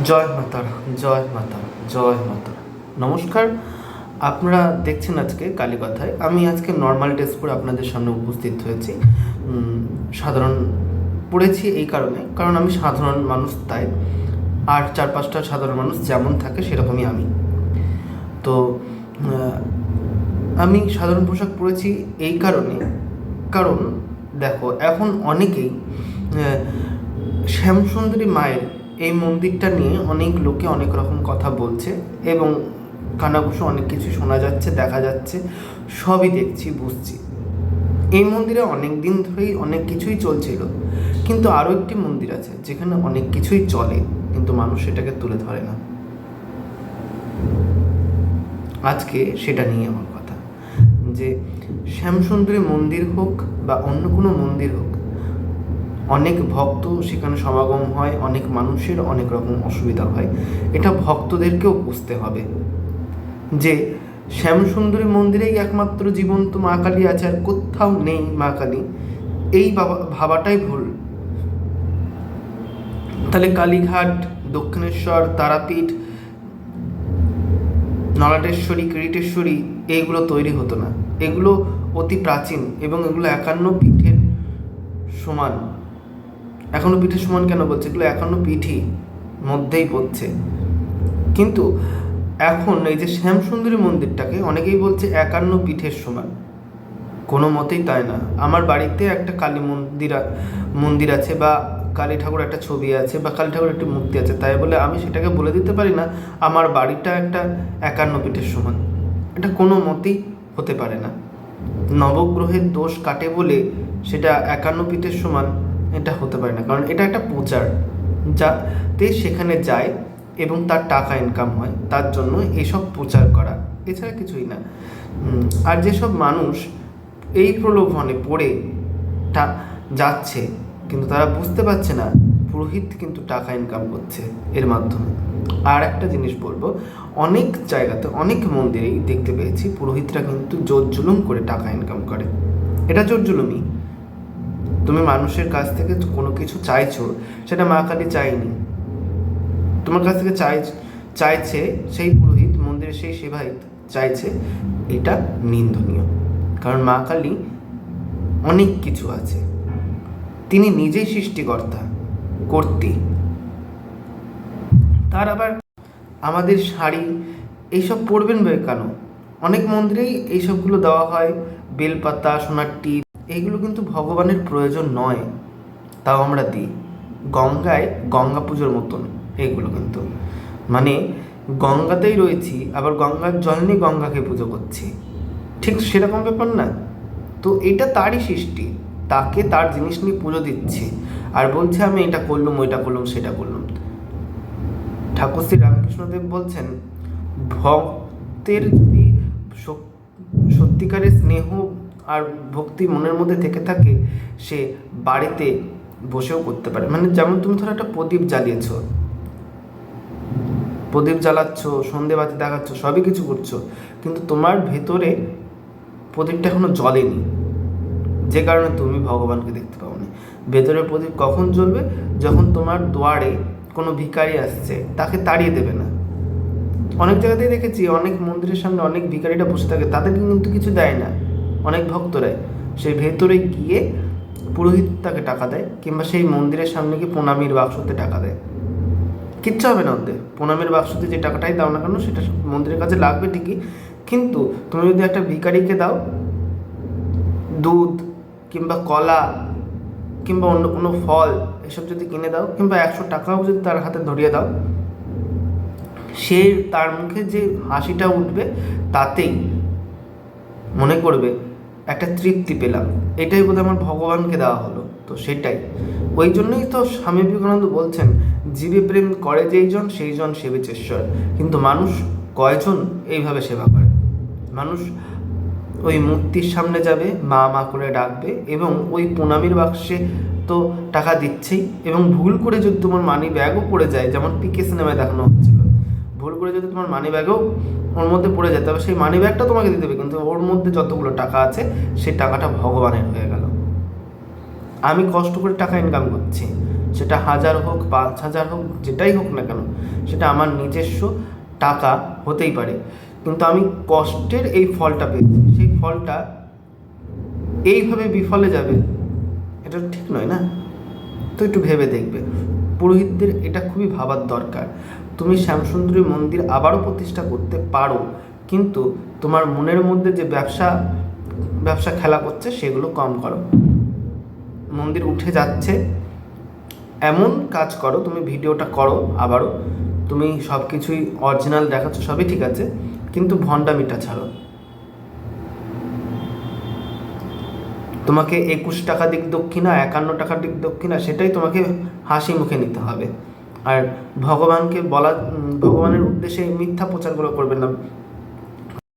জয় মাতারা, জয় মাতারা, জয় মাতারা। নমস্কার, আপনারা দেখছেন আজকে কালীকথায়। আমি আজকে নর্মাল ড্রেস পরে আপনাদের সামনে উপস্থিত হয়েছি। সাধারণ পড়েছি এই কারণ আমি সাধারণ মানুষ, তাই। আর 4-5টা সাধারণ মানুষ যেমন থাকে সেরকমই আমি। তো আমি সাধারণ পোশাক পরেছি এই কারণ দেখো, এখন অনেকেই শ্যামসুন্দরী মায়ের এই মন্দিরটা নিয়ে অনেক লোকে অনেক রকম কথা বলছে এবং কানাঘুষো অনেক কিছু শোনা যাচ্ছে, দেখা যাচ্ছে, সবই দেখছি, বুঝছি। এই মন্দিরে অনেক দিন ধরেই অনেক কিছুই চলছিল, কিন্তু আরও একটি মন্দির আছে যেখানে অনেক কিছুই চলে, কিন্তু মানুষ সেটাকে তুলে ধরে না। আজকে সেটা নিয়ে আমার কথা, যে শ্যামসুন্দরী মন্দির হোক বা অন্য কোনো মন্দির হোক, অনেক ভক্ত সেখানে সমাগম হয়, অনেক মানুষের অনেক রকম অসুবিধা হয়। এটা ভক্তদেরকেও বুঝতে হবে যে শ্যামসুন্দরী মন্দিরেই একমাত্র জীবন্ত মা কালী আছে, আর কোথাও নেই মা কালী। এই ভাবাটাই ভুল। তাহলে কালীঘাট, দক্ষিণেশ্বর, তারাপীঠ, নলাটেশ্বরী, কিরিটেশ্বরী এইগুলো তৈরি হতো না। এগুলো অতি প্রাচীন এবং এগুলো 51 পীঠের সমান। 51 পীঠের সমান কেন বলছে? এগুলো 51 পীঠই মধ্যেই পড়ছে। কিন্তু এখন এই যে শ্যামসুন্দরী মন্দিরটাকে অনেকেই বলছে 51 পীঠের সমান। কোনো মতেই তাই না। আমার বাড়িতে একটা কালী মন্দির আছে, বা কালী ঠাকুর একটা ছবি আছে, বা কালী ঠাকুর একটি মূর্তি আছে, তাই বলে আমি সেটাকে বলে দিতে পারি না আমার বাড়িটা একটা 51 পীঠের সমান। এটা কোনো মতেই হতে পারে না। নবগ্রহের দোষ কাটে বলে সেটা 51 পীঠের সমান এটা হতে পারে না, কারণ এটা একটা প্রচার, যাতে সেখানে যায় এবং তার টাকা ইনকাম হয়, তার জন্য এসব প্রচার করা, এছাড়া কিছুই না। আর যেসব মানুষ এই প্রলোভনে পড়ে যাচ্ছে, কিন্তু তারা বুঝতে পারছে না পুরোহিত কিন্তু টাকা ইনকাম করছে এর মাধ্যমে। আর একটা জিনিস বলবো, অনেক জায়গাতে, অনেক মন্দিরেই দেখতে পেয়েছি পুরোহিতরা কিন্তু জোর জুলুম করে টাকা ইনকাম করে। এটা জোর জুলুমই। তুমি মানুষের কাছ থেকে কোনো কিছু চাইছো, সেটা মা কালী চাইনি, তোমার কাছ থেকে চাইছে সেই পুরোহিত, মন্দিরের সেই সেবায়িত চাইছে, এটা নিন্দনীয়। কারণ মা কালী অনেক কিছু আছে, তিনি নিজেই সৃষ্টিকর্তা, কর্ত্রী। তার আবার আমাদের শাড়ি এইসব পরবেন বই কেন? অনেক মন্দিরেই এইসবগুলো দেওয়া হয়, বেলপাতা, সোনার টিপ, এইগুলো কিন্তু ভগবানের প্রয়োজন নয়, তাও আমরা দিই। গঙ্গায় গঙ্গা পুজোর মতন এইগুলো কিন্তু, মানে গঙ্গাতেই রয়েছি, আবার গঙ্গার জল নিয়ে গঙ্গাকে পুজো করছি, ঠিক সেরকম ব্যাপার না? তো এটা তারই সৃষ্টি, তাকে তার জিনিস নিয়ে পুজো দিচ্ছি, আর বলছে আমি এটা করলুম, ওইটা করলুম, সেটা করলুম। ঠাকুর শ্রী রামকৃষ্ণদেব বলছেন, ভক্তের যদি সত্যিকারের স্নেহ আর ভক্তি মনের মধ্যে থেকে থাকে, সে বাড়িতে বসেও করতে পারে। মানে যেমন তুমি ধরো একটা প্রদীপ জ্বালাচ্ছ, সন্ধেবাতি দেখাচ্ছ, সবই কিছু করছো, কিন্তু তোমার ভেতরে প্রদীপটা এখনো জ্বলেনি, যে কারণে তুমি ভগবানকে দেখতে পাওনি। ভেতরের প্রদীপ কখন জ্বলবে? যখন তোমার দুয়ারে কোনো ভিখারি আসছে, তাকে তাড়িয়ে দেবে না। অনেক জায়গাতেই দেখেছি, অনেক মন্দিরের সামনে অনেক ভিখারিটা বসে থাকে, তাদেরকে কিন্তু কিছু দেয় না অনেক ভক্তরাই। সেই ভেতরে গিয়ে পুরোহিত তাকে টাকা দেয়, কিংবা সেই মন্দিরের সামনে গিয়ে প্রণামীর বাক্সতে টাকা দেয়। কিচ্ছু হবে না ওদের, প্রণামের বাক্সতে যে টাকাটাই দাও না কেন সেটা মন্দিরের কাছে লাগবে ঠিকই, কিন্তু তুমি যদি একটা ভিখারিকে দাও, দুধ কিংবা কলা কিংবা অন্য কোনো ফল এসব যদি কিনে দাও, কিংবা 100 টাকাও যদি তার হাতে ধরিয়ে দাও, সে তার মুখে যে হাসিটা উঠবে, তাতেই মনে করবে একটা তৃপ্তি পেলাম, এটাই বোধহয় আমার ভগবানকে দেওয়া হলো। তো সেটাই, ওই জন্যই তো স্বামী বিবেকানন্দ বলছেন, জীবে প্রেম করে যেইজন সেইজন সেবিচেশ্বর। কিন্তু মানুষ কয়জন এইভাবে সেবা করে? মানুষ ওই মূর্তির সামনে যাবে, মা মা করে ডাকবে, এবং ওই প্রণামীর বাক্সে তো টাকা দিচ্ছেই, এবং ভুল করে যদি তোমার মানি ব্যাগও পড়ে যায়, যেমন পিকে সিনেমায় দেখানো হচ্ছিল, ভুল করে যদি তোমার মানি ব্যাগও ওর মধ্যে পড়ে যায়, তবে সেই মানি ব্যাগটা তোমাকে দিয়ে দেবে, কিন্তু ওর মধ্যে যতগুলো টাকা আছে সেই টাকাটা ভগবানের হয়ে গেল। আমি কষ্ট করে টাকা ইনকাম করছি, সেটা 1000 হোক 5000 হোক, যেটাই হোক না কেন, সেটা আমার নিজস্ব টাকা হতেই পারে, কিন্তু আমি কষ্টের এই ফলটা পেয়েছি, সেই ফলটা এইভাবে বিফলে যাবে, এটা ঠিক নয় না? তো একটু ভেবে দেখবে। পুরোহিতদের এটা খুবই ভাবার দরকার। তুমি শ্যামসুন্দরী মন্দির আবারও প্রতিষ্ঠা করতে পারো, কিন্তু তোমার মনের মধ্যে যে ব্যবসা খেলা করছে সেগুলো কম করো। মন্দির উঠে যাচ্ছে এমন কাজ করো, তুমি ভিডিওটা করো আবারও, তুমি সব কিছুই অরিজিনাল দেখাচ্ছ, সবই ঠিক আছে, কিন্তু ভণ্ডামিটা ছাড়ো। তোমাকে 21 টাকা দিক দক্ষিণা, 51 টাকার দিক দক্ষিণা, সেটাই তোমাকে হাসি মুখে নিতে হবে। আর ভগবানকে বলা, ভগবানের উদ্দেশ্যে মিথ্যা প্রচারগুলো করবেন না।